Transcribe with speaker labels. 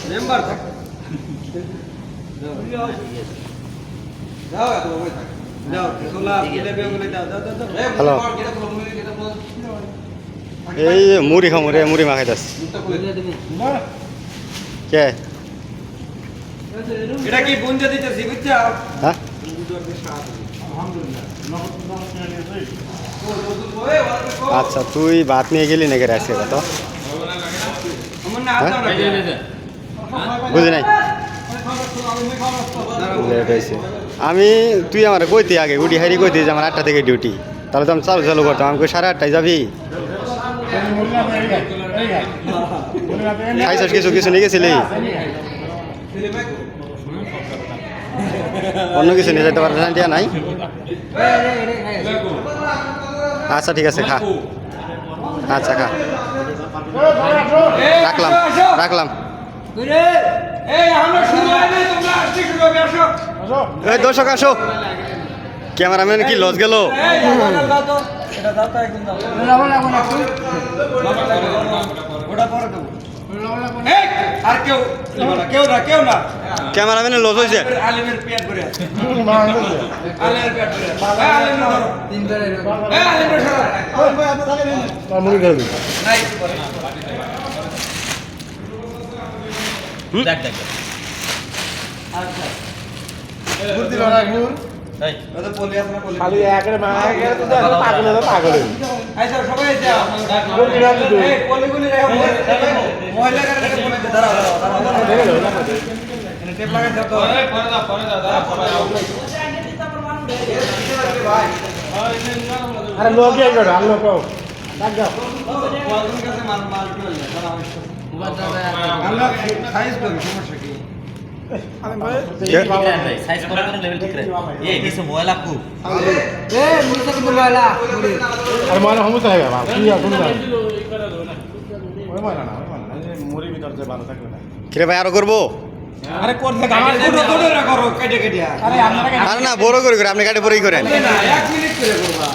Speaker 1: member থাকে যাও এত বই থাকে যাও তোলা দিলে বেগুনে দাও দাও দাও
Speaker 2: হ্যালো এই মুড়ি খামু রে মুড়ি মাখাইতাস কে
Speaker 1: এটা কি বুঞ্জা দিতেছি বুঝছো
Speaker 2: হ্যাঁ আচ্ছা তুই ভাত নিয়ে গেলি নাকি আজকে কত বুঝি নাই লেট হয়েছে আমি তুই আমার কইতে আগে উঠি হারি কইতে যে আমার 8টা থেকে ডিউটি তাহলে তো আমি চালু চালু করতাম আমি 8:30 যাবি খাইছিস কিছু কিছু নিয়ে গেছিলি অন্য কিছু নিয়ে যেতে পারবে না নাই আচ্ছা ঠিক আছে খা আচ্ছা খা রাখলাম রাখলাম এই দর্শক আসো ক্যামেরাম্যান কি লস গেল
Speaker 1: আর কেউ কেউ না কেউ না
Speaker 2: ক্যামেরাম্যানের লস হয়েছে
Speaker 1: আলিমের পেট ভরে আছে আলিমের পেট ভরে আছে আলিমের ধরো তিন ধরে আলিমের সরো
Speaker 2: মুড়ি খাবি
Speaker 1: নাই
Speaker 3: দেখ দেখ
Speaker 1: আচ্ছা গুড় দিল না গুড় এই ওটা পলি আছে না পলি
Speaker 4: খালি একরে মা একরে তো পাগল হলো পাগল
Speaker 1: আচ্ছা সবাই যাও এই পলিগুলি রেখো মহিলা করে বলে দাঁড়াও দাঁড়াও এনে টেপ লাগাই দাও তো পরে দাও সবাই আও
Speaker 4: আরে লোক কি করে আর লোক ডাক দাও
Speaker 1: ওয়াজন কাছে মাল মাল কি হলো দাঁড়াও আল্লাহ সাইজ করি সমস্যা কি
Speaker 3: সাইজ করে করে লেভেল ঠিক রাখ এই কিছু ময়লা খুব
Speaker 4: আর ময়না সমস্যা হবে বাবা কি এখন না ওই ময়না না মুড়ি ভিতর যে ভালো থাকবে না
Speaker 2: কিরে ভাই আরো করবো
Speaker 1: আরে করতে আমার দুটো করো কেটে কেটে
Speaker 4: আরে আপনারা
Speaker 2: আর না বড় করে করে আপনি কাটে পরেই করেন
Speaker 1: না 1 মিনিট করে করবা